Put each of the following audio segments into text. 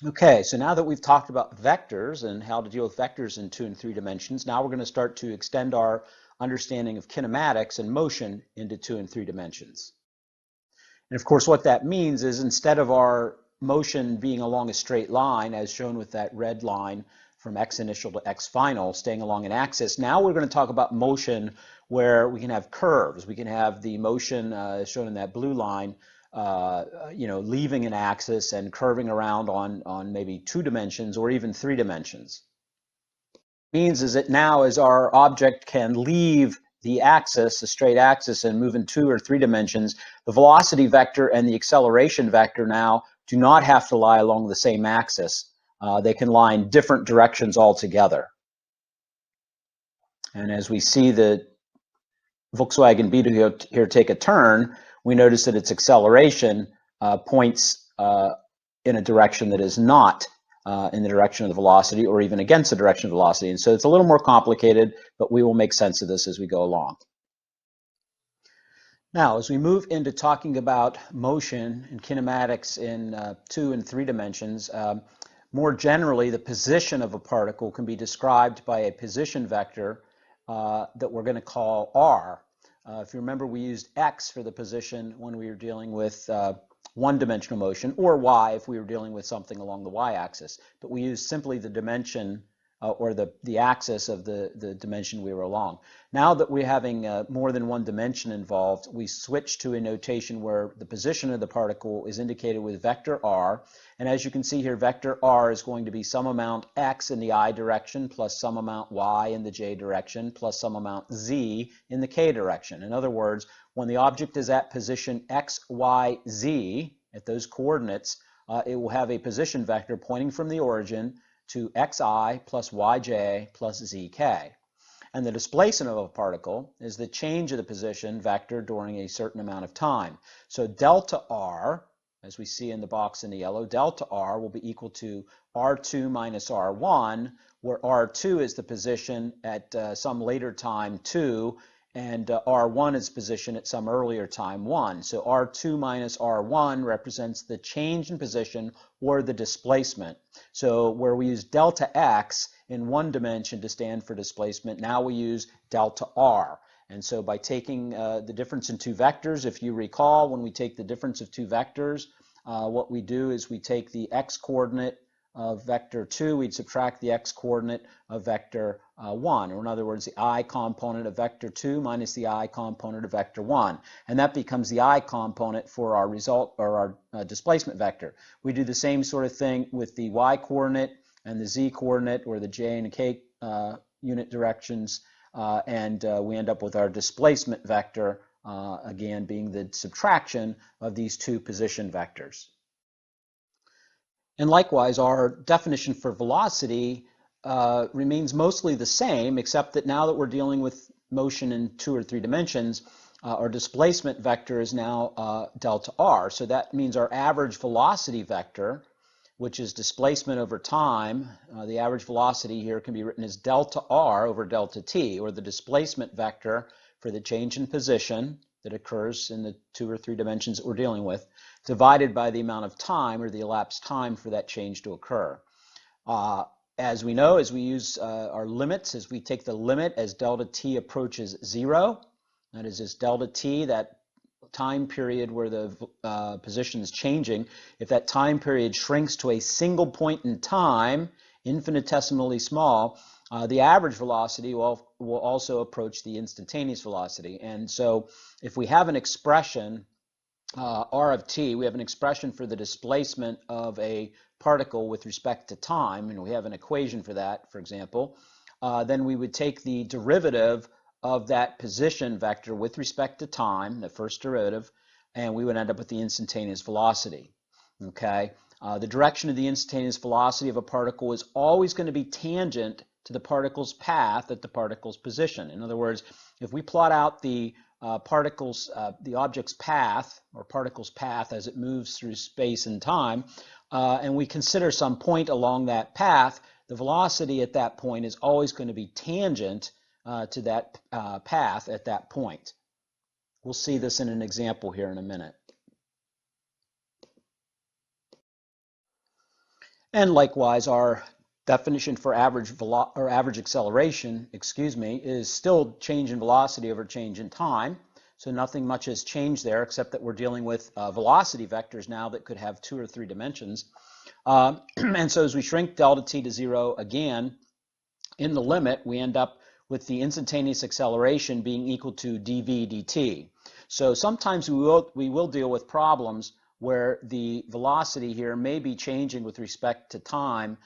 Okay, so now that we've talked about vectors and how to deal with vectors in 2 and 3 dimensions, now we're going to start to extend our understanding of kinematics and motion into 2 and 3 dimensions. And of course, what that means is instead of our motion being along a straight line, as shown with that red line from x initial to x final, staying along an axis, now we're going to talk about motion where we can have curves. We can have the motion shown in that blue line, leaving an axis and curving around on maybe 2 dimensions or even 3 dimensions. Means is that now as our object can leave the axis, the straight axis, and move in 2 or 3 dimensions, the velocity vector and the acceleration vector now do not have to lie along the same axis. They can lie in different directions altogether. And as we see the Volkswagen Beetle here take a turn, we notice that its acceleration points in a direction that is not in the direction of the velocity or even against the direction of velocity. And so it's a little more complicated, but we will make sense of this as we go along. Now, as we move into talking about motion and kinematics in 2 and 3 dimensions, more generally, the position of a particle can be described by a position vector that we're going to call r. If you remember, we used x for the position when we were dealing with one-dimensional motion, or y if we were dealing with something along the y-axis. But we used simply the dimension or the axis of the dimension we were along. Now that we're having more than one dimension involved, we switch to a notation where the position of the particle is indicated with vector r. And as you can see here, vector r is going to be some amount x in the I direction plus some amount y in the j direction plus some amount z in the k direction. In other words, when the object is at position x, y, z, at those coordinates, it will have a position vector pointing from the origin to xi plus yj plus zk. And the displacement of a particle is the change of the position vector during a certain amount of time. So delta r, as we see in the box in the yellow, delta r will be equal to r2 minus r1, where r2 is the position at some later time 2, and r1 is position at some earlier time 1. So r2 minus r1 represents the change in position or the displacement. So where we use delta x in one dimension to stand for displacement, now we use delta r. And so by taking the difference in two vectors, if you recall, when we take the difference of two vectors, what we do is we take the x-coordinate of vector 2, we'd subtract the x-coordinate of vector 1, or in other words, the I-component of vector 2 minus the I-component of vector 1. And that becomes the I-component for our result, or our displacement vector. We do the same sort of thing with the y-coordinate and the z-coordinate, or the j and k unit directions, and we end up with our displacement vector, again being the subtraction of these two position vectors. And likewise, our definition for velocity remains mostly the same, except that now that we're dealing with motion in 2 or 3 dimensions, our displacement vector is now delta r. So that means our average velocity vector, which is displacement over time, the average velocity here can be written as delta r over delta t, or the displacement vector for the change in position that occurs in the 2 or 3 dimensions that we're dealing with, divided by the amount of time, or the elapsed time for that change to occur. As we know, as we use our limits, as we take the limit as delta t approaches 0, that is, as delta t, that time period where the position is changing, if that time period shrinks to a single point in time, infinitesimally small, the average velocity will also approach the instantaneous velocity. And so if we have an expression, r of t, we have an expression for the displacement of a particle with respect to time, and we have an equation for that, for example, then we would take the derivative of that position vector with respect to time, the first derivative, and we would end up with the instantaneous velocity. Okay, the direction of the instantaneous velocity of a particle is always going to be tangent to the particle's path at the particle's position. In other words, if we plot out the the object's path, or particle's path as it moves through space and time, and we consider some point along that path, the velocity at that point is always going to be tangent to that path at that point. We'll see this in an example here in a minute. And likewise, our definition for average acceleration, is still change in velocity over change in time. So nothing much has changed there, except that we're dealing with velocity vectors now that could have 2 or 3 dimensions. And so as we shrink delta t to 0 again, in the limit, we end up with the instantaneous acceleration being equal to dv dt. So sometimes we will deal with problems where the velocity here may be changing with respect to time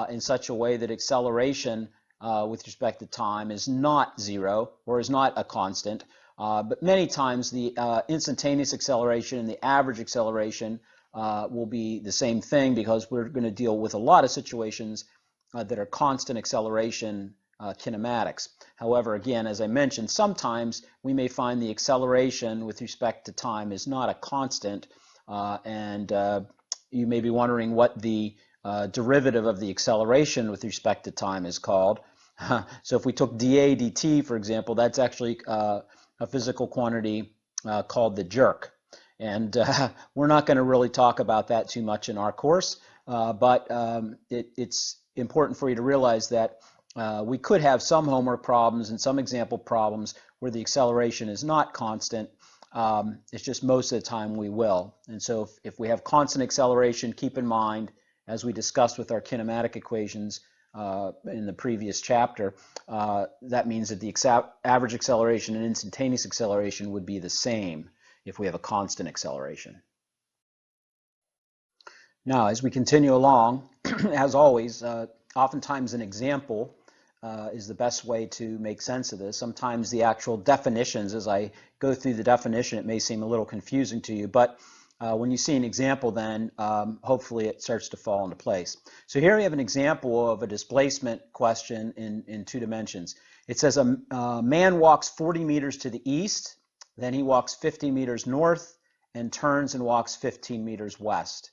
in such a way that acceleration with respect to time is not 0 or is not a constant. But many times the instantaneous acceleration and the average acceleration will be the same thing, because we're going to deal with a lot of situations that are constant acceleration kinematics. However, again, as I mentioned, sometimes we may find the acceleration with respect to time is not a constant, and you may be wondering what the derivative of the acceleration with respect to time is called. So if we took dA dt, for example, that's actually a physical quantity called the jerk. And we're not going to really talk about that too much in our course, but it's important for you to realize that we could have some homework problems and some example problems where the acceleration is not constant. It's just most of the time we will. And so if we have constant acceleration, keep in mind, as we discussed with our kinematic equations in the previous chapter, that means that the average acceleration and instantaneous acceleration would be the same if we have a constant acceleration. Now, as we continue along, as always, oftentimes an example is the best way to make sense of this. Sometimes the actual definitions, as I go through the definition, it may seem a little confusing to you, but when you see an example, then hopefully it starts to fall into place. So here we have an example of a displacement question in 2 dimensions. It says a man walks 40 meters to the east, then he walks 50 meters north, and turns and walks 15 meters west.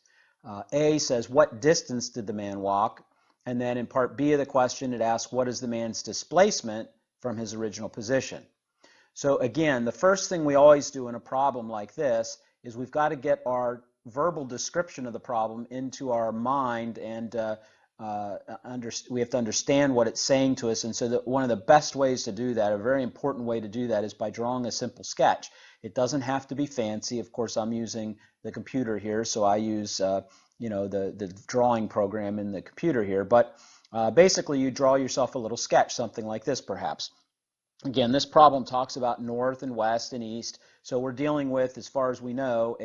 A says, what distance did the man walk? And then in part B of the question, it asks, what is the man's displacement from his original position? So again, the first thing we always do in a problem like this is we've got to get our verbal description of the problem into our mind, and we have to understand what it's saying to us. And so one of the best ways to do that, a very important way to do that, is by drawing a simple sketch. It doesn't have to be fancy. Of course, I'm using the computer here, so I use the drawing program in the computer here. But basically, you draw yourself a little sketch, something like this perhaps. Again, this problem talks about north and west and east, so we're dealing with, as far as we know,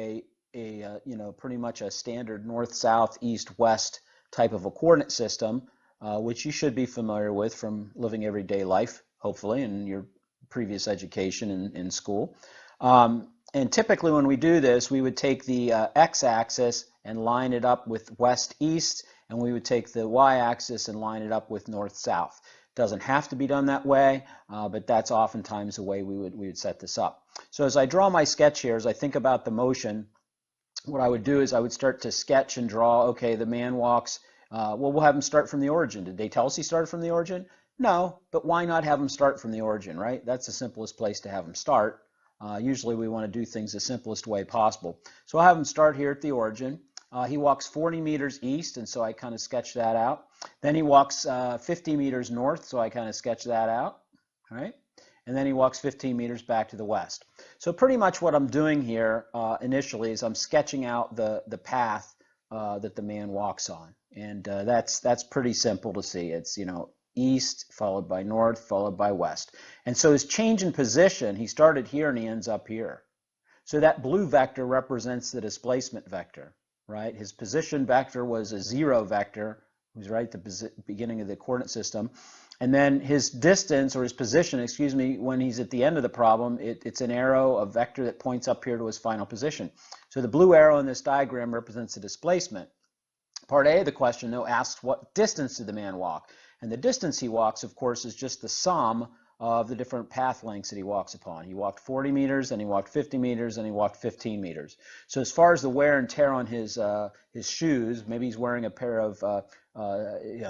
pretty much a standard north, south, east, west type of a coordinate system, which you should be familiar with from living everyday life, hopefully, in your previous education in school. And typically when we do this, we would take the x-axis and line it up with west-east, and we would take the y-axis and line it up with north-south. Doesn't have to be done that way, but that's oftentimes the way we would set this up. So as I draw my sketch here, as I think about the motion, what I would do is I would start to sketch and draw, okay, the man walks, well, we'll have him start from the origin. Did they tell us he started from the origin? No, but why not have him start from the origin, right? That's the simplest place to have him start. Usually we want to do things the simplest way possible. So I'll have him start here at the origin. He walks 40 meters east, and so I kind of sketch that out. Then he walks 50 meters north, so I kind of sketch that out. All right? And then he walks 15 meters back to the west. So pretty much what I'm doing here initially is I'm sketching out the path that the man walks on. And that's pretty simple to see. It's, east, followed by north, followed by west. And so his change in position, he started here and he ends up here. So that blue vector represents the displacement vector, right? His position vector was a 0 vector, it was right at the beginning of the coordinate system. And then his distance, or his position, excuse me, when he's at the end of the problem, it's an arrow, a vector that points up here to his final position. So the blue arrow in this diagram represents the displacement. Part A of the question, though, asks what distance did the man walk? And the distance he walks, of course, is just the sum of the different path lengths that he walks upon. He walked 40 meters, then he walked 50 meters, then he walked 15 meters. So as far as the wear and tear on his shoes, maybe he's wearing a pair of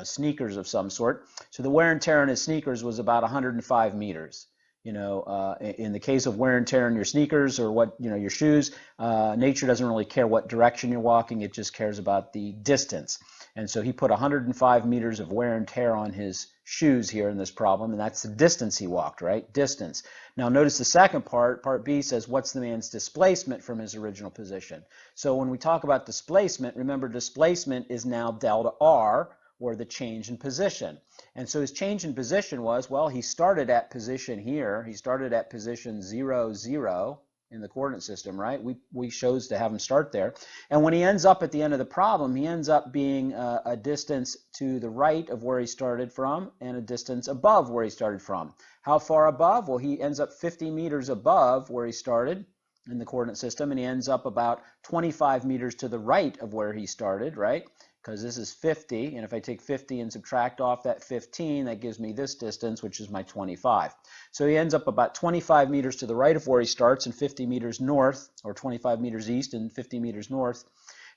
sneakers of some sort. So the wear and tear on his sneakers was about 105 meters. in the case of wear and tear in your sneakers or your shoes, nature doesn't really care what direction you're walking, it just cares about the distance. And so he put 105 meters of wear and tear on his shoes here in this problem, and that's the distance he walked, right? Distance. Now notice the second part, part B, says what's the man's displacement from his original position. So when we talk about displacement, remember displacement is now delta R, or the change in position. And so his change in position was, well, he started at position here. He started at position 0, 0 in the coordinate system, right? We chose to have him start there. And when he ends up at the end of the problem, he ends up being a distance to the right of where he started from and a distance above where he started from. How far above? Well, he ends up 50 meters above where he started in the coordinate system, and he ends up about 25 meters to the right of where he started, right? Because this is 50, and if I take 50 and subtract off that 15, that gives me this distance, which is my 25. So he ends up about 25 meters to the right of where he starts and 50 meters north, or 25 meters east and 50 meters north.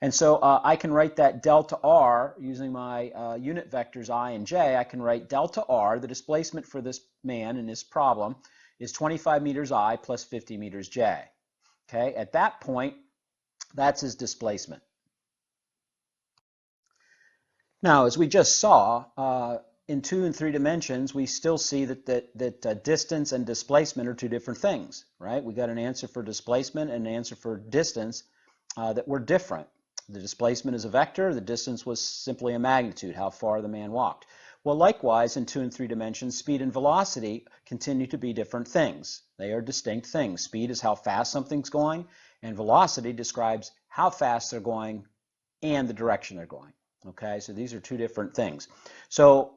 And so I can write that delta R using my unit vectors I and J. I can write delta R, the displacement for this man in this problem, is 25 meters I plus 50 meters J. Okay, at that point, that's his displacement. Now, as we just saw, in 2 and 3 dimensions, we still see that distance and displacement are two different things, right? We got an answer for displacement and an answer for distance that were different. The displacement is a vector, the distance was simply a magnitude, how far the man walked. Well, likewise, in 2 and 3 dimensions, speed and velocity continue to be different things. They are distinct things. Speed is how fast something's going, and velocity describes how fast they're going and the direction they're going. Okay, so these are two different things. So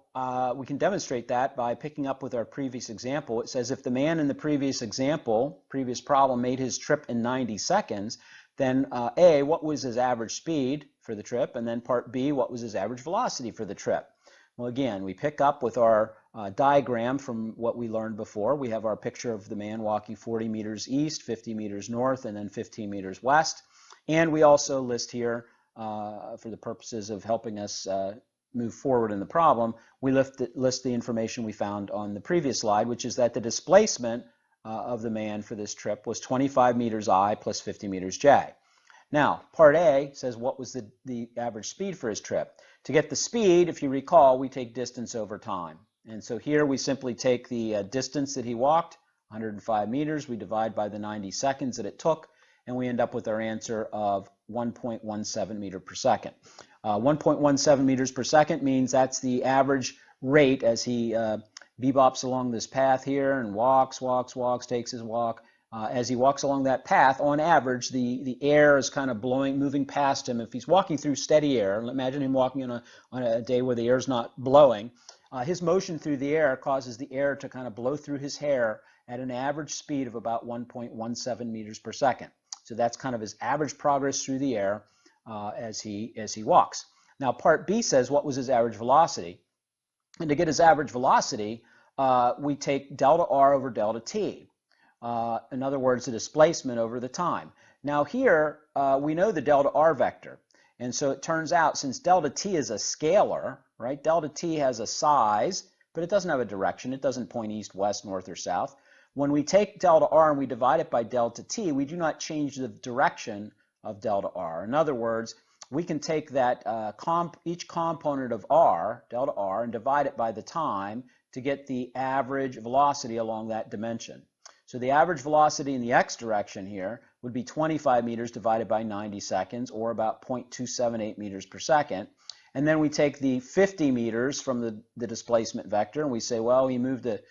we can demonstrate that by picking up with our previous example. It says if the man in the previous example, previous problem, made his trip in 90 seconds, then A, what was his average speed for the trip? And then part B, what was his average velocity for the trip? Well, again, we pick up with our diagram from what we learned before. We have our picture of the man walking 40 meters east, 50 meters north, and then 15 meters west. And we also list here, for the purposes of helping us move forward in the problem, we list the information we found on the previous slide, which is that the displacement of the man for this trip was 25 meters I plus 50 meters J. Now, part A says what was the average speed for his trip. To get the speed, if you recall, we take distance over time. And so here we simply take the distance that he walked, 105 meters, we divide by the 90 seconds that it took, and we end up with our answer of 1.17 meters per second. 1.17 meters per second means that's the average rate as he bebops along this path here and walks, takes his walk. As he walks along that path, on average, the air is kind of moving past him. If he's walking through steady air, imagine him walking on a day where the air's not blowing, his motion through the air causes the air to kind of blow through his hair at an average speed of about 1.17 meters per second. So that's kind of his average progress through the air as he walks. Now, part B says what was his average velocity. And to get his average velocity, we take delta R over delta T. In other words, the displacement over the time. Now here, we know the delta R vector. And so it turns out, since delta T is a scalar, right, delta T has a size, but it doesn't have a direction. It doesn't point east, west, north, or south. When we take delta R and we divide it by delta T, we do not change the direction of delta R. In other words, we can take that each component of R, delta R, and divide it by the time to get the average velocity along that dimension. So the average velocity in the x direction here would be 25 meters divided by 90 seconds, or about 0.278 meters per second. And then we take the 50 meters from the displacement vector, and we say, well, he moved the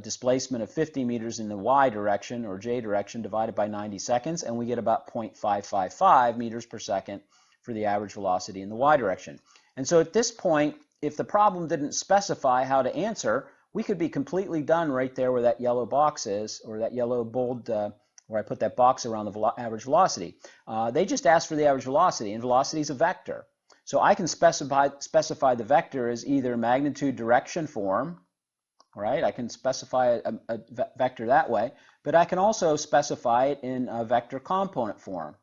displacement of 50 meters in the y direction, or j direction, divided by 90 seconds, and we get about 0.555 meters per second for the average velocity in the y direction. And so at this point, if the problem didn't specify how to answer, we could be completely done right there where that yellow box is, or that yellow bold, where I put that box around the average velocity. They just asked for the average velocity, and velocity is a vector. So I can specify the vector as either magnitude direction form, right? I can specify a vector that way, but I can also specify it in a vector component form.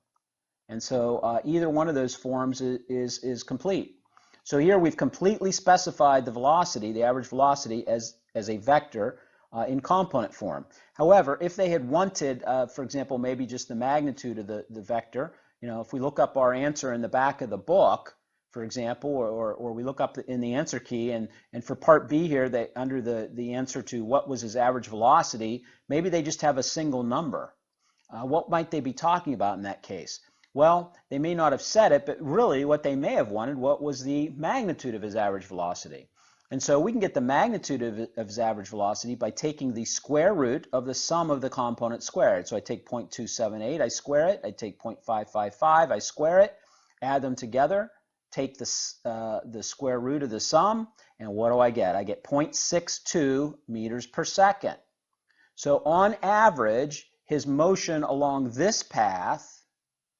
And so either one of those forms is complete. So here we've completely specified the velocity, the average velocity, as a vector in component form. However, if they had wanted, for example, maybe just the magnitude of the vector, if we look up our answer in the back of the book, for example, or we look up in the answer key, and for part B here, under the answer to what was his average velocity, maybe they just have a single number. What might they be talking about in that case? Well, they may not have said it, but really what they may have wanted, what was the magnitude of his average velocity? And so we can get the magnitude of his average velocity by taking the square root of the sum of the components squared. So I take 0.278, I square it. I take 0.555, I square it. Add them together, take the square root of the sum, and what do I get? I get 0.62 meters per second. So on average, his motion along this path,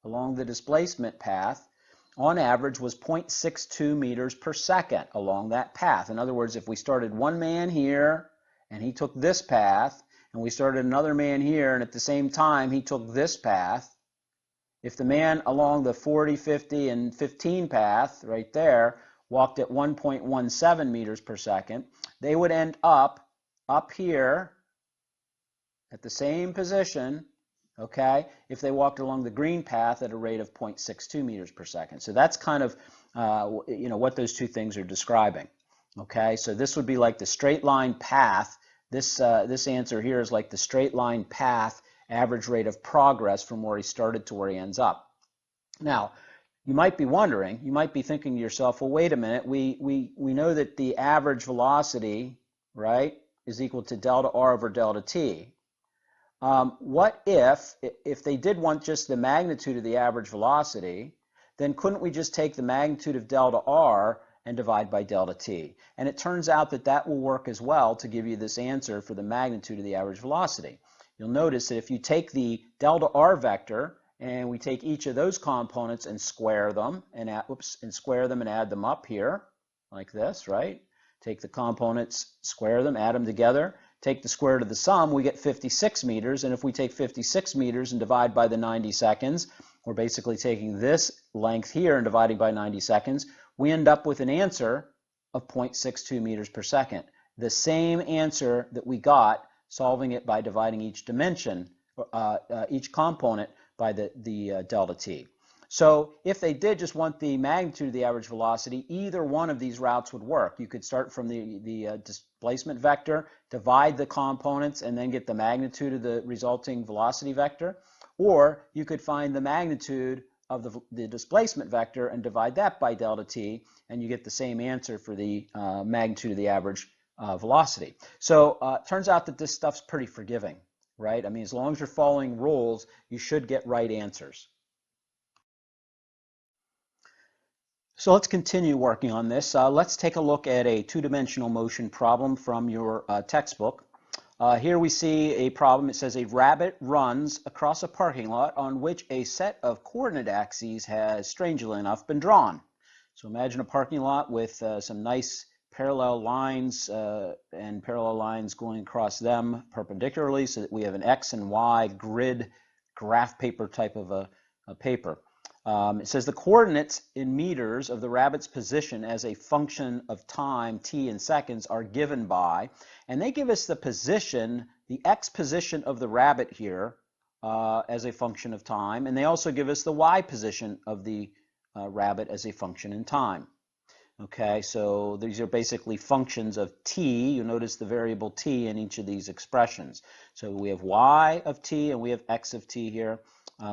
along the displacement path, on average was 0.62 meters per second along that path. In other words, if we started one man here and he took this path, and we started another man here and at the same time he took this path, if the man along the 40, 50, and 15 path right there walked at 1.17 meters per second, they would end up here at the same position, okay, if they walked along the green path at a rate of 0.62 meters per second. So that's kind of what those two things are describing. Okay, so this would be like the straight line path. This answer here is like the straight line path average rate of progress from where he started to where he ends up. Now, you might be wondering, you might be thinking to yourself, well, wait a minute, we know that the average velocity, right, is equal to delta r over delta t. What if they did want just the magnitude of the average velocity, then couldn't we just take the magnitude of delta r and divide by delta t? And it turns out that that will work as well to give you this answer for the magnitude of the average velocity. You'll notice that if you take the delta r vector and we take each of those components and square them and add them up here like this, right? Take the components, square them, add them together. Take the square root of the sum, we get 56 meters, and if we take 56 meters and divide by the 90 seconds, we're basically taking this length here and dividing by 90 seconds, we end up with an answer of 0.62 meters per second. The same answer that we got solving it by dividing each dimension, each component by the delta t. So if they did just want the magnitude of the average velocity, either one of these routes would work. You could start from the displacement vector, divide the components, and then get the magnitude of the resulting velocity vector. Or you could find the magnitude of the displacement vector and divide that by delta t, and you get the same answer for the magnitude of the average velocity. So it turns out that this stuff's pretty forgiving, right? I mean, as long as you're following rules, you should get right answers. So let's continue working on this. Let's take a look at a two-dimensional motion problem from your textbook. Here we see a problem. It says a rabbit runs across a parking lot on which a set of coordinate axes has, strangely enough, been drawn. So imagine a parking lot with some nice parallel lines and parallel lines going across them perpendicularly so that we have an X and Y grid graph paper type of a paper. It says the coordinates in meters of the rabbit's position as a function of time, t in seconds, are given by, and they give us the position, the x position of the rabbit here as a function of time, and they also give us the y position of the rabbit as a function in time. Okay, so these are basically functions of t. You'll notice the variable t in each of these expressions. So we have y of t and we have x of t here.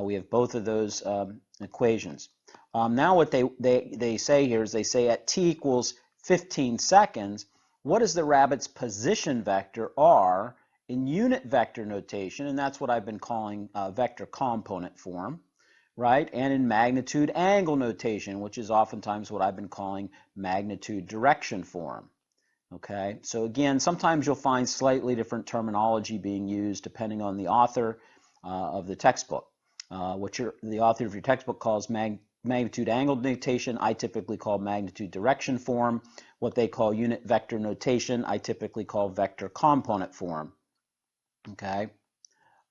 We have both of those equations. Now what they say here is they say at t equals 15 seconds, what is the rabbit's position vector r in unit vector notation, and that's what I've been calling vector component form, right? And in magnitude angle notation, which is oftentimes what I've been calling magnitude direction form. Okay, so again, sometimes you'll find slightly different terminology being used depending on the author of the textbook. What the author of your textbook calls magnitude angle notation, I typically call magnitude direction form. What they call unit vector notation, I typically call vector component form. Okay,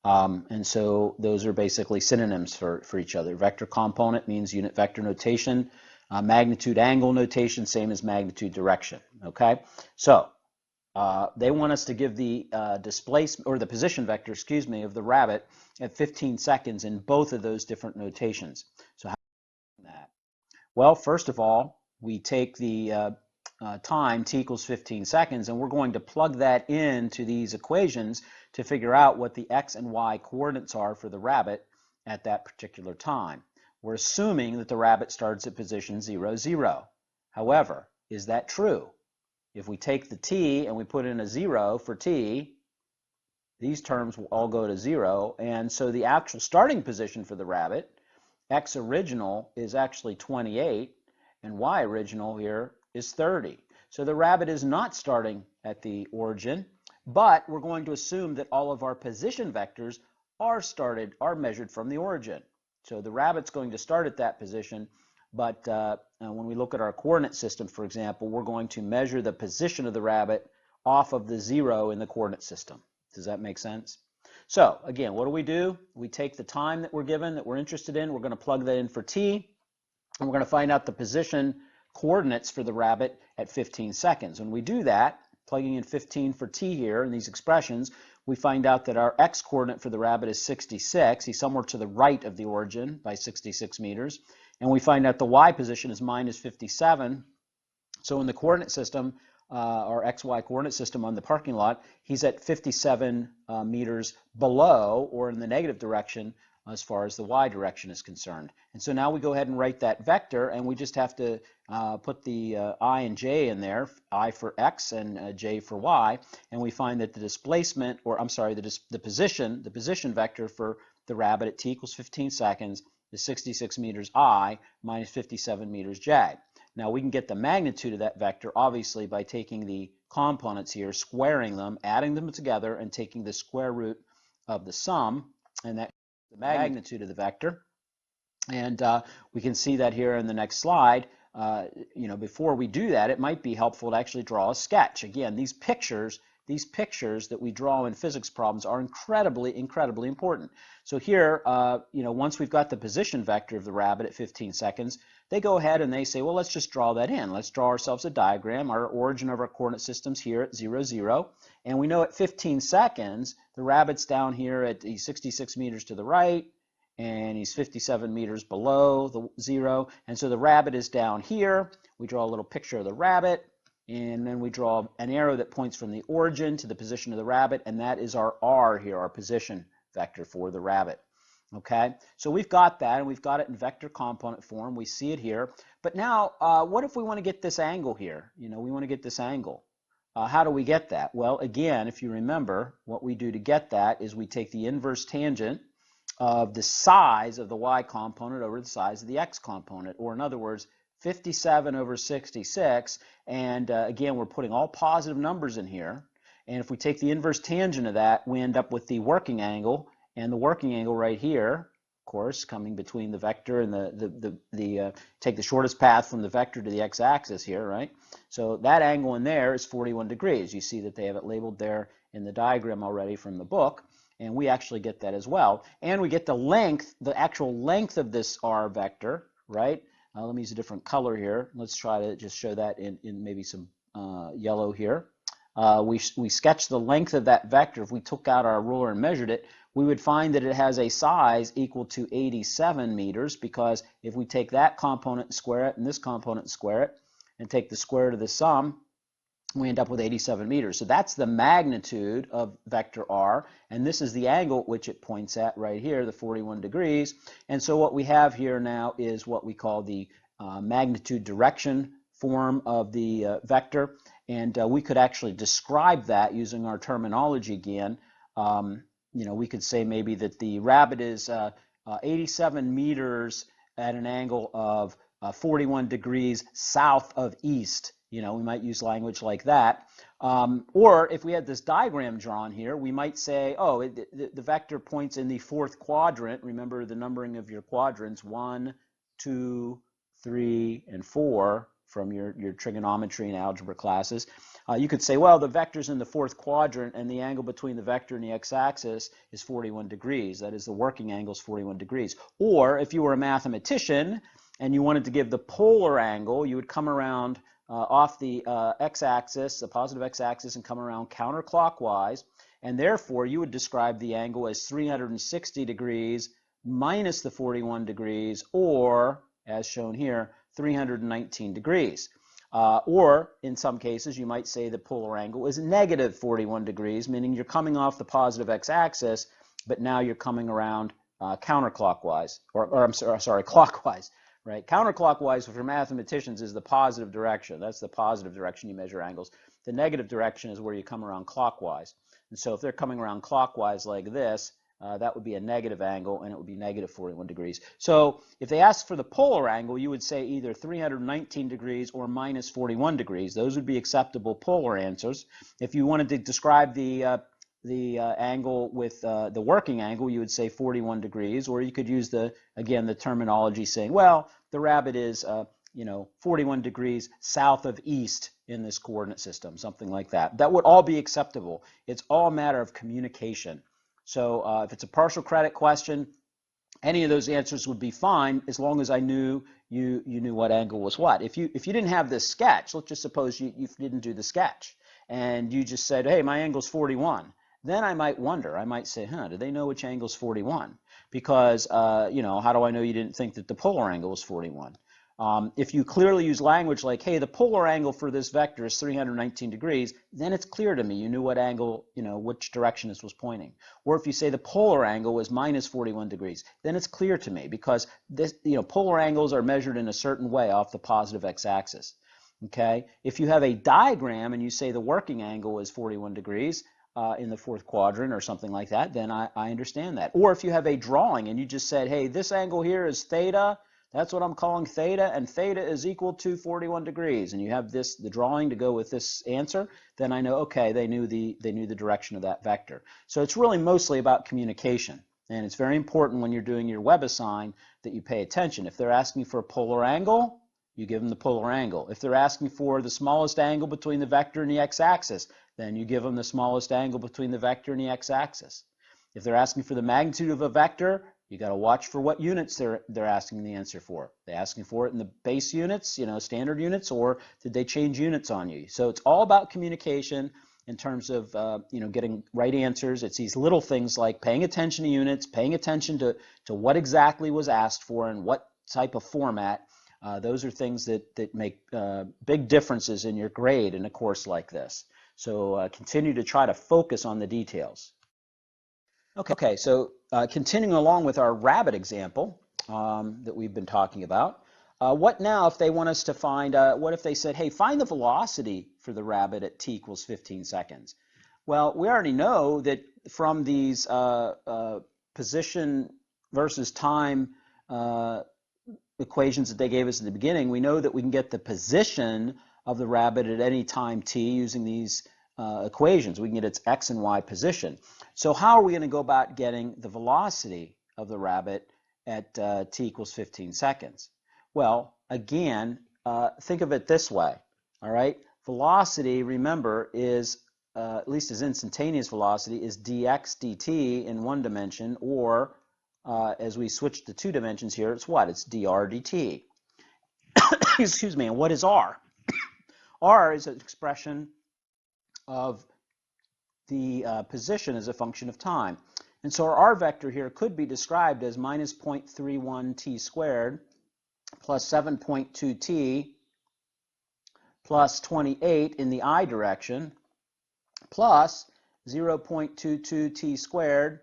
and so those are basically synonyms for each other. Vector component means unit vector notation. Magnitude angle notation, same as magnitude direction. Okay, so They want us to give the displacement, or the position vector, excuse me, of the rabbit at 15 seconds in both of those different notations. So how do we do that? Well, first of all, we take the time, t equals 15 seconds, and we're going to plug that into these equations to figure out what the x and y coordinates are for the rabbit at that particular time. We're assuming that the rabbit starts at position 0, 0. However, is that true? If we take the t and we put in a 0 for t, these terms will all go to 0, and so the actual starting position for the rabbit, x original, is actually 28, and y original here is 30. So the rabbit is not starting at the origin, but we're going to assume that all of our position vectors are measured from the origin. So the rabbit's going to start at that position, but when we look at our coordinate system, for example, we're going to measure the position of the rabbit off of the 0 in the coordinate system. Does that make sense? So again, what do? We take the time that we're given, that we're interested in, we're going to plug that in for t, and we're going to find out the position coordinates for the rabbit at 15 seconds. When we do that, plugging in 15 for t here in these expressions, we find out that our x coordinate for the rabbit is 66. He's somewhere to the right of the origin by 66 meters. And we find out the y position is minus 57. So in the coordinate system, our xy coordinate system on the parking lot, he's at 57 meters below, or in the negative direction, as far as the y direction is concerned. And so now we go ahead and write that vector, and we just have to put the I and j in there, I for x and j for y, and we find that the displacement, or I'm sorry, the position vector for the rabbit at t equals 15 seconds is 66 meters I minus 57 meters j. Now we can get the magnitude of that vector obviously by taking the components here, squaring them, adding them together, and taking the square root of the sum, and that the magnitude of the vector. And we can see that here in the next slide. Before we do that, it might be helpful to actually draw a sketch. Again, these pictures that we draw in physics problems are incredibly important. So here, once we've got the position vector of the rabbit at 15 seconds, they go ahead and they say, well, let's just draw that in. Let's draw ourselves a diagram. Our origin of our coordinate system's here at 0, 0. And we know at 15 seconds, the rabbit's down here at 66 meters to the right, and he's 57 meters below the 0. And so the rabbit is down here. We draw a little picture of the rabbit, and then we draw an arrow that points from the origin to the position of the rabbit, and that is our r here, our position vector for the rabbit. Okay, so we've got that, and we've got it in vector component form. We see it here. But now, what if we want to get this angle here? We want to get this angle. How do we get that? Well, again, if you remember, what we do to get that is we take the inverse tangent of the size of the y component over the size of the x component, or in other words, 57 over 66, and again, we're putting all positive numbers in here, and if we take the inverse tangent of that, we end up with the working angle, and the working angle right here, of course, coming between the vector and take the shortest path from the vector to the x-axis here, right? So that angle in there is 41 degrees. You see that they have it labeled there in the diagram already from the book, and we actually get that as well. And we get the length, the actual length of this r vector, right? Let me use a different color here. Let's try to just show that in maybe some yellow here. We sketch the length of that vector. If we took out our ruler and measured it, we would find that it has a size equal to 87 meters, because if we take that component and square it and this component and square it and take the square root of the sum, we end up with 87 meters. So that's the magnitude of vector r, and this is the angle at which it points at right here, the 41 degrees. And so what we have here now is what we call the magnitude direction form of the vector, and we could actually describe that using our terminology again. We could say maybe that the rabbit is 87 meters at an angle of 41 degrees south of east. We might use language like that. Or if we had this diagram drawn here, we might say, oh, the vector points in the fourth quadrant. Remember the numbering of your quadrants, 1, 2, 3, and 4 from your trigonometry and algebra classes. You could say, well, the vector's in the fourth quadrant, and the angle between the vector and the x-axis is 41 degrees. That is, the working angle is 41 degrees. Or if you were a mathematician and you wanted to give the polar angle, you would come around off the x-axis, the positive x-axis, and come around counterclockwise, and therefore you would describe the angle as 360 degrees minus the 41 degrees, or, as shown here, 319 degrees. Or, in some cases, you might say the polar angle is negative 41 degrees, meaning you're coming off the positive x-axis, but now you're coming around counterclockwise, or I'm sorry, clockwise. Right? Counterclockwise for mathematicians is the positive direction. That's the positive direction you measure angles. The negative direction is where you come around clockwise. And so if they're coming around clockwise like this, that would be a negative angle, and it would be negative 41 degrees. So if they asked for the polar angle, you would say either 319 degrees or minus 41 degrees. Those would be acceptable polar answers. If you wanted to describe the angle with the working angle, you would say 41 degrees, or you could use again the terminology saying, well, the rabbit is 41 degrees south of east in this coordinate system, something like that. That would all be acceptable. It's all a matter of communication. So if it's a partial credit question, any of those answers would be fine as long as I knew you knew what angle was what. If you didn't have this sketch, let's just suppose you didn't do the sketch, and you just said, hey, my angle's 41. Then I might wonder, I might say, do they know which angle's 41? Because, how do I know you didn't think that the polar angle was 41? If you clearly use language like, hey, the polar angle for this vector is 319 degrees, then it's clear to me. You knew what angle, which direction this was pointing. Or if you say the polar angle is minus 41 degrees, then it's clear to me because this, polar angles are measured in a certain way off the positive x-axis. Okay? If you have a diagram and you say the working angle is 41 degrees, in the fourth quadrant or something like that, then I understand that. Or if you have a drawing and you just said, hey, this angle here is theta, that's what I'm calling theta, and theta is equal to 41 degrees, and you have the drawing to go with this answer, then I know, okay, they knew the direction of that vector. So it's really mostly about communication, and it's very important when you're doing your WebAssign that you pay attention. If they're asking for a polar angle, you give them the polar angle. If they're asking for the smallest angle between the vector and the x-axis, then you give them the smallest angle between the vector and the x-axis. If they're asking for the magnitude of a vector, you got to watch for what units they're asking the answer for. They're asking for it in the base units, standard units, or did they change units on you? So it's all about communication in terms of getting right answers. It's these little things like paying attention to units, paying attention to what exactly was asked for and what type of format. Those are things that make big differences in your grade in a course like this. So continue to try to focus on the details. Okay, so continuing along with our rabbit example that we've been talking about, what now if they want us to find, what if they said, hey, find the velocity for the rabbit at t equals 15 seconds? Well, we already know that from these position versus time equations that they gave us at the beginning, we know that we can get the position of the rabbit at any time t using these equations. We can get its x and y position. So how are we going to go about getting the velocity of the rabbit at t equals 15 seconds? Well, again, think of it this way. All right, velocity, remember, is at least as instantaneous velocity is dx dt in one dimension, or as we switch to two dimensions here, it's what? It's dr dt. Excuse me. And what is r? R is an expression of the position as a function of time. And so our r vector here could be described as minus 0.31 t squared plus 7.2 t plus 28 in the I direction plus 0.22 t squared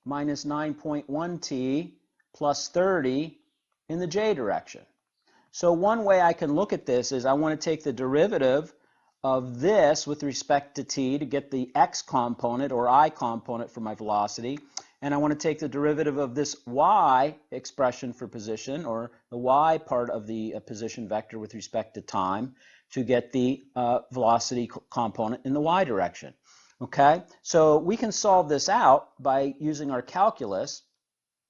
minus 9.1 t plus 30 in the j direction. So one way I can look at this is I want to take the derivative of this with respect to t to get the x component or I component for my velocity, and I want to take the derivative of this y expression for position, or the y part of the position vector with respect to time, to get the velocity component in the y direction. Okay, so we can solve this out by using our calculus.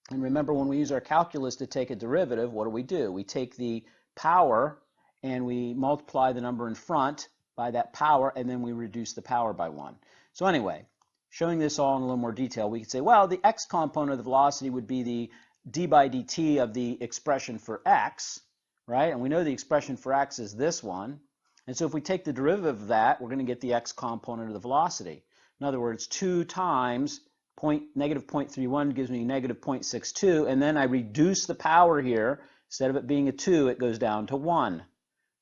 And remember, when we use our calculus to take a derivative, what do? We take the power and we multiply the number in front by that power, and then we reduce the power by 1. So anyway, showing this all in a little more detail, we could say, well, the x component of the velocity would be the d by dt of the expression for x, right? And we know the expression for x is this one. And so if we take the derivative of that, we're going to get the x component of the velocity. In other words, 2 times negative 0.31 gives me negative 0.62, and then I reduce the power here. Instead of it being a 2, it goes down to 1.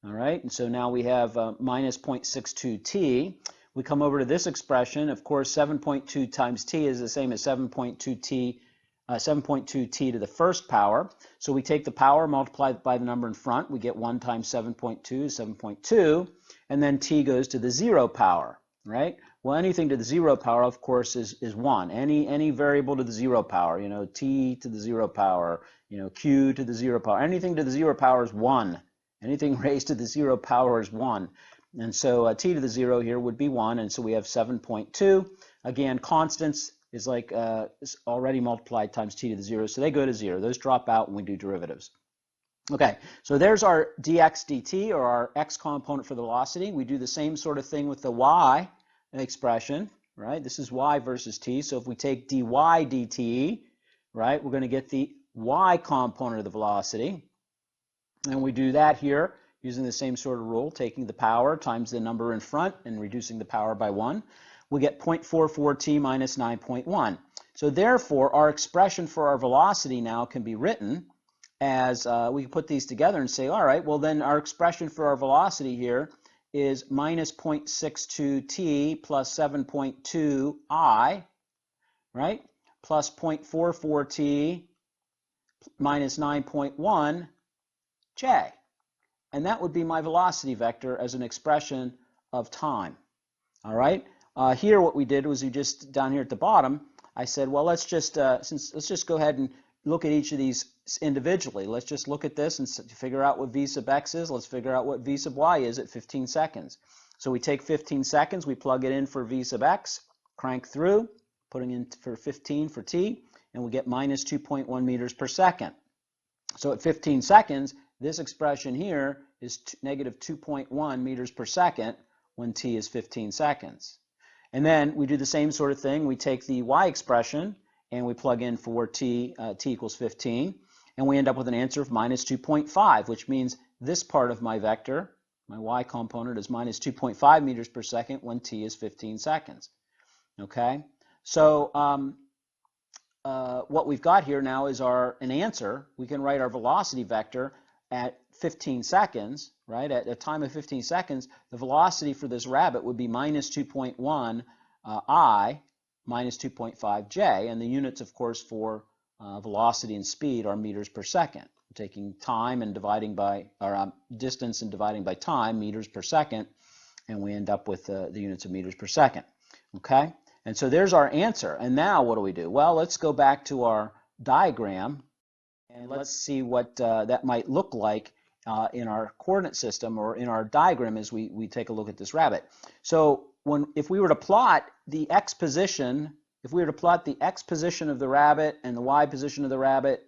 All right, and so now we have minus 0.62t. We come over to this expression. Of course, 7.2 times t is the same as 7.2t to the first power. So we take the power, multiply it by the number in front. We get 1 times 7.2 is 7.2, and then t goes to the 0 power, right? Well, anything to the 0 power, of course, is 1. Any variable to the 0 power, t to the 0 power, q to the 0 power, anything to the 0 power is 1. Anything raised to the 0 power is 1. And so t to the 0 here would be 1, and so we have 7.2. Again, constants is like already multiplied times t to the 0, so they go to 0. Those drop out when we do derivatives. Okay, so there's our dx dt, or our x component for the velocity. We do the same sort of thing with the y expression, right? This is y versus t, so if we take dy dt, right, we're going to get the y component of the velocity. And we do that here using the same sort of rule, taking the power times the number in front and reducing the power by 1. We get 0.44t minus 9.1. So therefore, our expression for our velocity now can be written as, we can put these together and say, all right, well then our expression for our velocity here is minus 0.62t plus 7.2i, right, plus 0.44t minus 9.1 j. And that would be my velocity vector as an expression of time. All right. Here what we did was we just, down here at the bottom, I said, well, let's just go ahead and look at each of these individually. Let's just look at this and figure out what v sub x is. Let's figure out what v sub y is at 15 seconds. So we take 15 seconds, we plug it in for v sub x, crank through, putting in for 15 for t, and we get minus 2.1 meters per second. So at 15 seconds, this expression here is negative 2.1 meters per second when t is 15 seconds. And then we do the same sort of thing. We take the y expression and we plug in for t equals 15, and we end up with an answer of minus 2.5, which means this part of my vector, my y component, is minus 2.5 meters per second when t is 15 seconds. Okay, so what we've got here now is an answer. We can write our velocity vector at 15 seconds, right? At a time of 15 seconds, the velocity for this rabbit would be minus 2.1 I minus 2.5 j, and the units, of course, for velocity and speed are meters per second. We're taking time and dividing by, or distance and dividing by time, meters per second, and we end up with the units of meters per second. Okay, and so there's our answer. And now what do we do? Well, let's go back to our diagram and let's see what that might look like in our coordinate system, or in our diagram as we take a look at this rabbit. So if we were to plot the x position, if we were to plot the x position of the rabbit and the y position of the rabbit,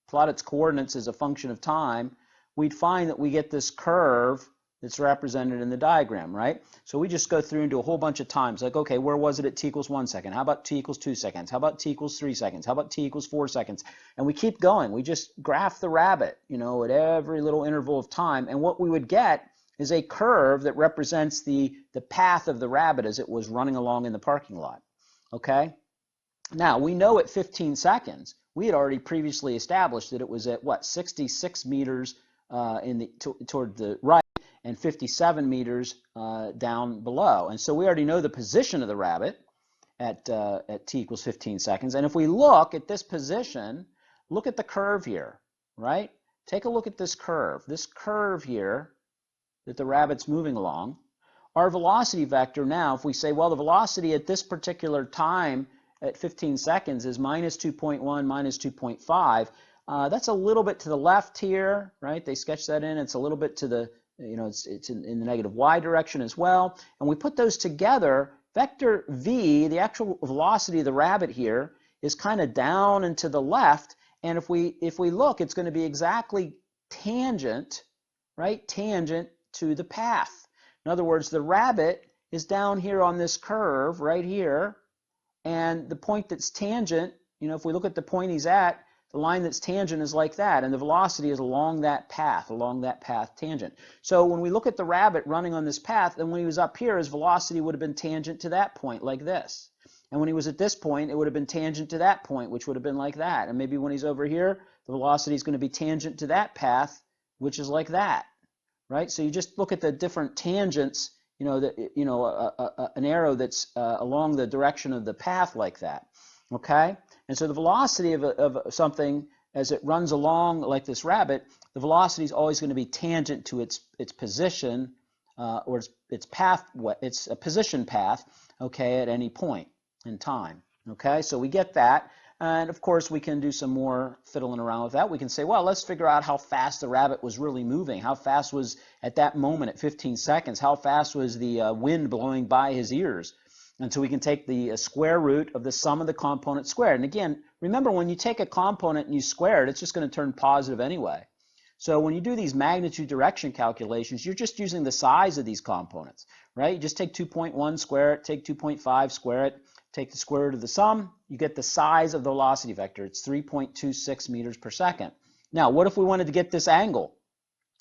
plot its coordinates as a function of time, we'd find that we get this curve that's represented in the diagram, right? So we just go through and do a whole bunch of times, like, okay, where was it at t equals 1 second? How about t equals 2 seconds? How about t equals 3 seconds? How about t equals 4 seconds? And we keep going. We just graph the rabbit, at every little interval of time. And what we would get is a curve that represents the path of the rabbit as it was running along in the parking lot. Okay? Now, we know at 15 seconds, we had already previously established that it was at, 66 meters toward the right, and 57 meters down below. And so we already know the position of the rabbit at t equals 15 seconds. And if we look at this position, look at the curve here, right? Take a look at this curve here that the rabbit's moving along. Our velocity vector now, if we say, well, the velocity at this particular time at 15 seconds is minus 2.1, minus 2.5, that's a little bit to the left here, right? They sketch that in. It's a little bit to the, it's in the negative y direction as well. And we put those together, vector v, the actual velocity of the rabbit here, is kind of down and to the left. And if we look, it's going to be exactly tangent, right? Tangent to the path. In other words, the rabbit is down here on this curve right here, and the point that's tangent, if we look at the point he's at, The line that's tangent is like that, and the velocity is along that path tangent. So when we look at the rabbit running on this path, then when he was up here, his velocity would have been tangent to that point, like this. And when he was at this point, it would have been tangent to that point, which would have been like that. And maybe when he's over here, the velocity is going to be tangent to that path, which is like that, right? So you just look at the different tangents, an arrow that's along the direction of the path like that, okay? And so the velocity of something as it runs along like this rabbit, the velocity is always going to be tangent to its position or its path, its position path, okay, at any point in time. Okay, so we get that, and of course we can do some more fiddling around with that. We can say, well, let's figure out how fast the rabbit was really moving. How fast was at that moment at 15 seconds? How fast was the wind blowing by his ears? And so we can take the square root of the sum of the components squared. And again, remember, when you take a component and you square it, it's just going to turn positive anyway. So when you do these magnitude direction calculations, you're just using the size of these components, right? You just take 2.1, square it, take 2.5, square it, take the square root of the sum, you get the size of the velocity vector. It's 3.26 meters per second. Now, what if we wanted to get this angle?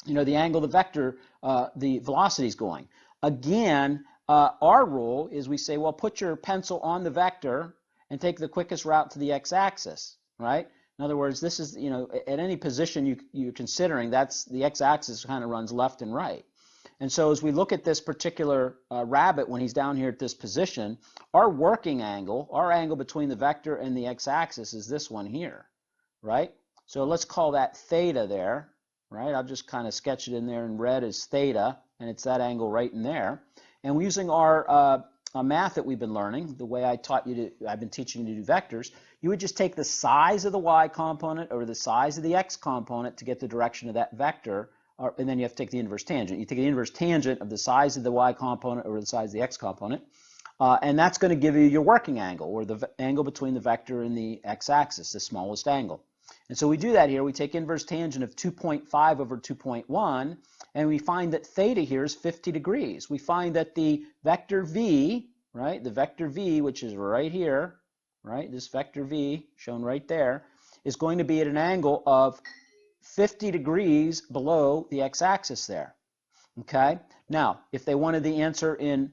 The angle the vector, the velocity is going. Again, our rule is we say, well, put your pencil on the vector and take the quickest route to the x-axis, right? In other words, this is, at any position you're considering, that's the x-axis kind of runs left and right. And so as we look at this particular rabbit when he's down here at this position, our working angle, our angle between the vector and the x-axis is this one here, right? So let's call that theta there, right? I'll just kind of sketch it in there in red as theta, and it's that angle right in there. And we're using our math that we've been learning, the way I've been teaching you to do vectors, you would just take the size of the y component over the size of the x component to get the direction of that vector, and then you have to take the inverse tangent. You take the inverse tangent of the size of the y component over the size of the x component, and that's going to give you your working angle, or the angle between the vector and the x-axis, the smallest angle. And so we do that here. We take inverse tangent of 2.5 over 2.1, and we find that theta here is 50 degrees. We find that the vector v, right, the vector v, which is right here, right, this vector v shown right there, is going to be at an angle of 50 degrees below the x-axis there. Okay? Now, if they wanted the answer in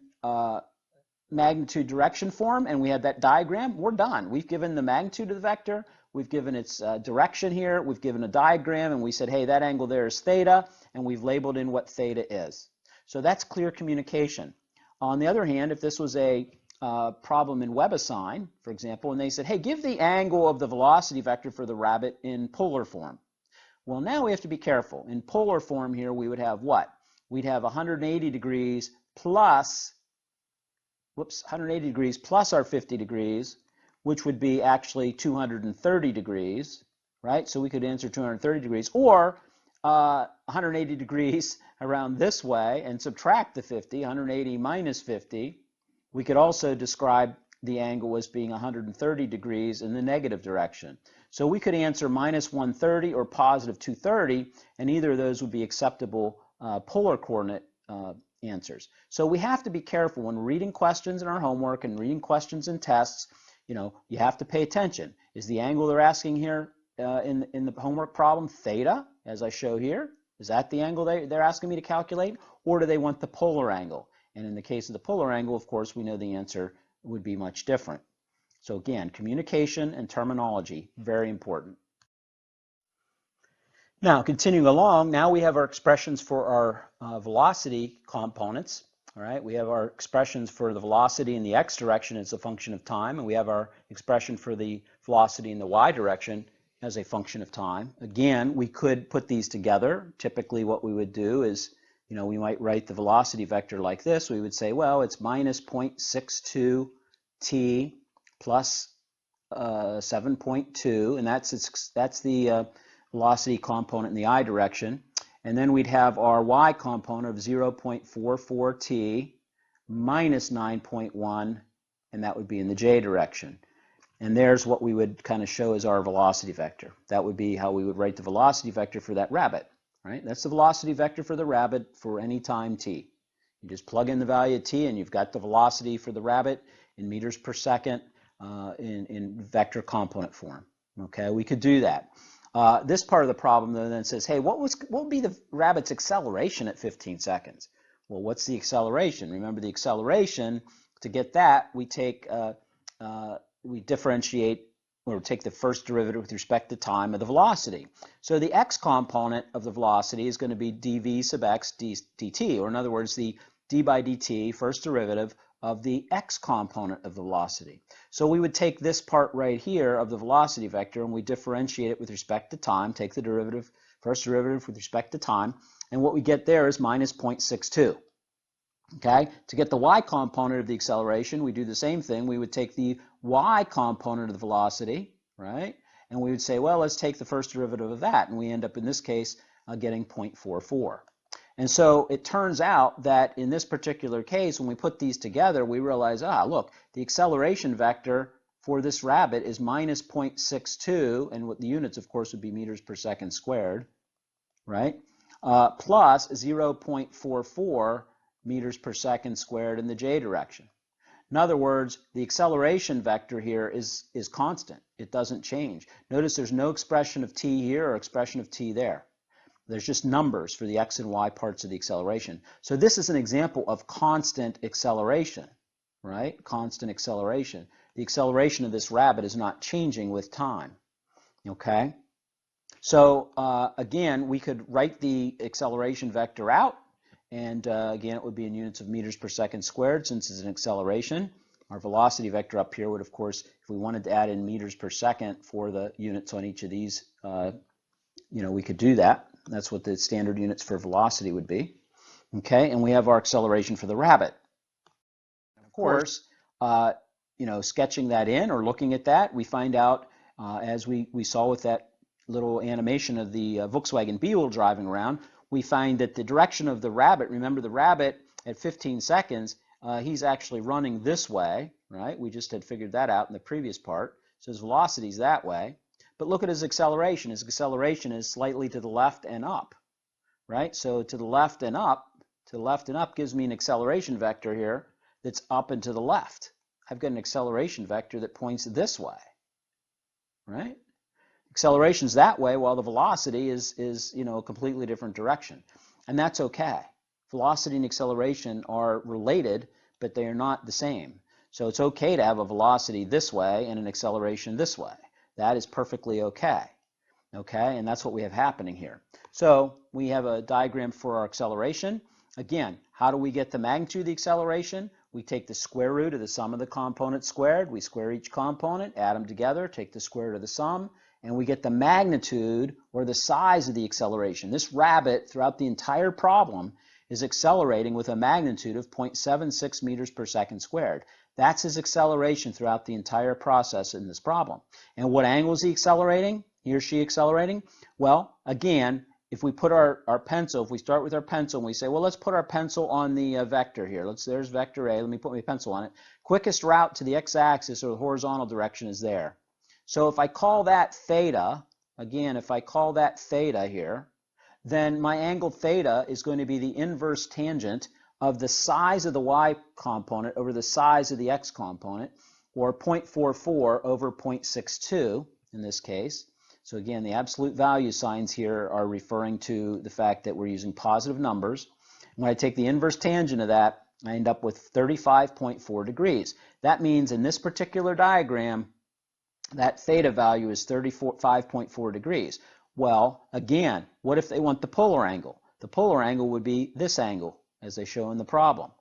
magnitude direction form and we had that diagram, we're done. We've given the magnitude of the vector, we've given its direction here, we've given a diagram, and we said, hey, that angle there is theta, and we've labeled in what theta is. So that's clear communication. On the other hand, if this was a problem in WebAssign, for example, and they said, hey, give the angle of the velocity vector for the rabbit in polar form. Well, now we have to be careful. In polar form here, we would have what? We'd have 180 degrees plus, 180 degrees plus our 50 degrees, which would be actually 230 degrees, right? So we could answer 230 degrees, or 180 degrees around this way and subtract the 50, 180 minus 50. We could also describe the angle as being 130 degrees in the negative direction. So we could answer minus 130 or positive 230, and either of those would be acceptable polar coordinate answers. So we have to be careful when reading questions in our homework and reading questions in tests. You have to pay attention. Is the angle they're asking here in the homework problem theta, as I show here? Is that the angle they're asking me to calculate, or do they want the polar angle? And in the case of the polar angle, of course, we know the answer would be much different. So again, communication and terminology, very important. Now, continuing along, now we have our expressions for our velocity components. All right, we have our expressions for the velocity in the x direction as a function of time, and we have our expression for the velocity in the y direction as a function of time. Again, we could put these together. Typically what we would do is, we might write the velocity vector like this. We would say, well, it's minus 0.62 t plus 7.2, and that's the velocity component in the I direction. And then we'd have our y component of 0.44 t minus 9.1, and that would be in the j direction. And there's what we would kind of show as our velocity vector. That would be how we would write the velocity vector for that rabbit. Right? That's the velocity vector for the rabbit for any time t. You just plug in the value of t, and you've got the velocity for the rabbit in meters per second in vector component form. Okay, we could do that. This part of the problem then says, hey, what would be the rabbit's acceleration at 15 seconds? Well, what's the acceleration? Remember the acceleration, to get that, we differentiate, or take the first derivative with respect to time of the velocity. So the x component of the velocity is going to be dv sub x dt, or in other words, the d by dt, first derivative, of the x component of the velocity. So we would take this part right here of the velocity vector and we differentiate it with respect to time, take the derivative, first derivative with respect to time, and what we get there is minus 0.62. Okay, to get the y component of the acceleration, we do the same thing. We would take the y component of the velocity, right? And we would say, well, let's take the first derivative of that, and we end up in this case getting 0.44. And so it turns out that in this particular case, when we put these together, we realize, look, the acceleration vector for this rabbit is minus 0.62, and what the units, of course, would be meters per second squared, right? Plus 0.44 meters per second squared in the j direction. In other words, the acceleration vector here is constant. It doesn't change. Notice there's no expression of t here or expression of t there. There's just numbers for the x and y parts of the acceleration. So this is an example of constant acceleration, right? Constant acceleration. The acceleration of this rabbit is not changing with time, okay? So again, we could write the acceleration vector out, and again, it would be in units of meters per second squared since it's an acceleration. Our velocity vector up here would, of course, if we wanted to add in meters per second for the units on each of these, we could do that. That's what the standard units for velocity would be. Okay, and we have our acceleration for the rabbit. Of course, sketching that in or looking at that, we find out, as we saw with that little animation of the Volkswagen Beetle driving around, we find that the direction of the rabbit, remember the rabbit at 15 seconds, he's actually running this way, right? We just had figured that out in the previous part. So his velocity is that way. But look at his acceleration. His acceleration is slightly to the left and up, right? So to the left and up gives me an acceleration vector here that's up and to the left. I've got an acceleration vector that points this way, right? Acceleration's that way while the velocity is a completely different direction. And that's okay. Velocity and acceleration are related, but they are not the same. So it's okay to have a velocity this way and an acceleration this way. That is perfectly okay. Okay, and that's what we have happening here. So we have a diagram for our acceleration. Again, how do we get the magnitude of the acceleration? We take the square root of the sum of the components squared. We square each component, add them together, take the square root of the sum, and we get the magnitude or the size of the acceleration. This rabbit, throughout the entire problem, is accelerating with a magnitude of 0.76 meters per second squared. That's his acceleration throughout the entire process in this problem. And what angle is he accelerating? He or she accelerating? Well, again, if we put our pencil, if we start with our pencil and we say, well, let's put our pencil on the vector here. There's vector A. Let me put my pencil on it. Quickest route to the x-axis or the horizontal direction is there. So if I call that theta, again, if I call that theta here, then my angle theta is going to be the inverse tangent of the size of the y component over the size of the x component, or 0.44 over 0.62 in this case. So again, the absolute value signs here are referring to the fact that we're using positive numbers. When I take the inverse tangent of that, I end up with 35.4 degrees. That means in this particular diagram, that theta value is 35.4 degrees. Well, again, what if they want the polar angle? The polar angle would be this angle, as they show in the problem,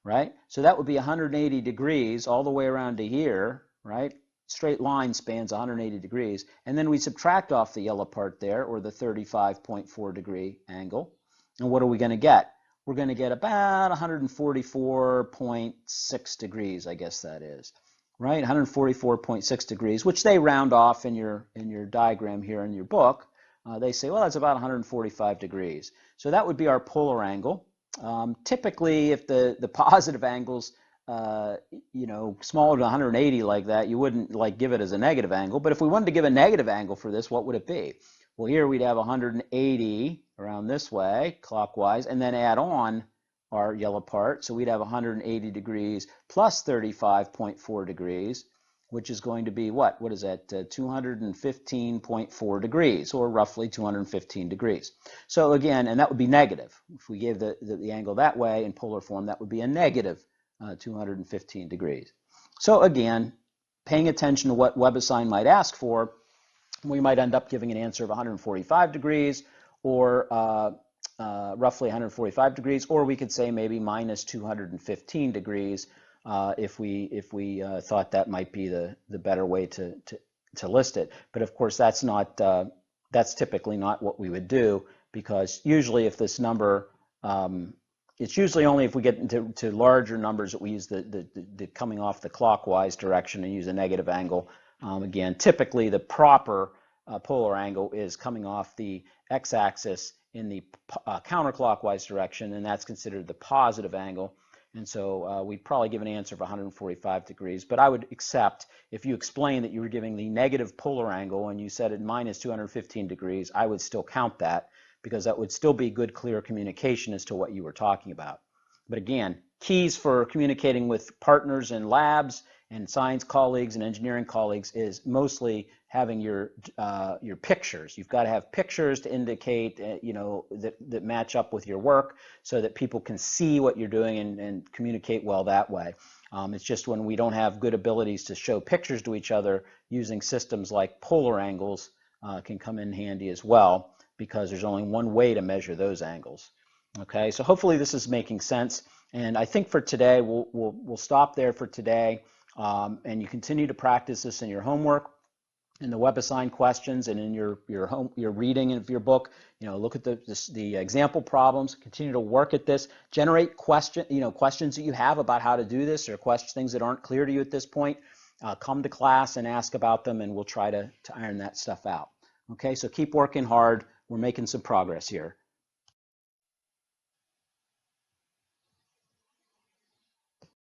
right? So that would be 180 degrees all the way around to here, right? Straight line spans 180 degrees. And then we subtract off the yellow part there, or the 35.4 degree angle. And what are we going to get? We're going to get about 144.6 degrees, I guess that is. Right, 144.6 degrees, which they round off in your diagram here in your book. They say, well, that's about 145 degrees. So that would be our polar angle. Typically, if the positive angles, smaller than 180 like that, you wouldn't give it as a negative angle. But if we wanted to give a negative angle for this, what would it be? Well, here we'd have 180 around this way, clockwise, and then add on our yellow part, so we'd have 180 degrees plus 35.4 degrees, which is going to be what? What is that? 215.4 degrees, or roughly 215 degrees. So again, and that would be negative. If we gave the angle that way in polar form, that would be a negative 215 degrees. So again, paying attention to what WebAssign might ask for, we might end up giving an answer of 145 degrees, or roughly 145 degrees, or we could say maybe minus 215 degrees if we thought that might be the better way to list it. But of course, that's typically not what we would do, because usually if this number, it's usually only if we get into larger numbers that we use the coming off the clockwise direction and use a negative angle. Again, typically the proper polar angle is coming off the x-axis in the counterclockwise direction, and that's considered the positive angle. And so we'd probably give an answer of 145 degrees. But I would accept, if you explain that you were giving the negative polar angle and you said it minus 215 degrees, I would still count that, because that would still be good, clear communication as to what you were talking about. But again, keys for communicating with partners in labs and science colleagues and engineering colleagues is mostly having your pictures. You've got to have pictures to indicate that match up with your work, so that people can see what you're doing and communicate well that way. It's just when we don't have good abilities to show pictures to each other, using systems like polar angles can come in handy as well, because there's only one way to measure those angles. Okay, so hopefully this is making sense, and I think for today we'll stop there for today, and you continue to practice this in your homework, in the WebAssign questions, and in your reading of your book. Look at the example problems. Continue to work at this. Generate questions that you have about how to do this, or things that aren't clear to you at this point. Come to class and ask about them, and we'll try to iron that stuff out. Okay, so keep working hard. We're making some progress here.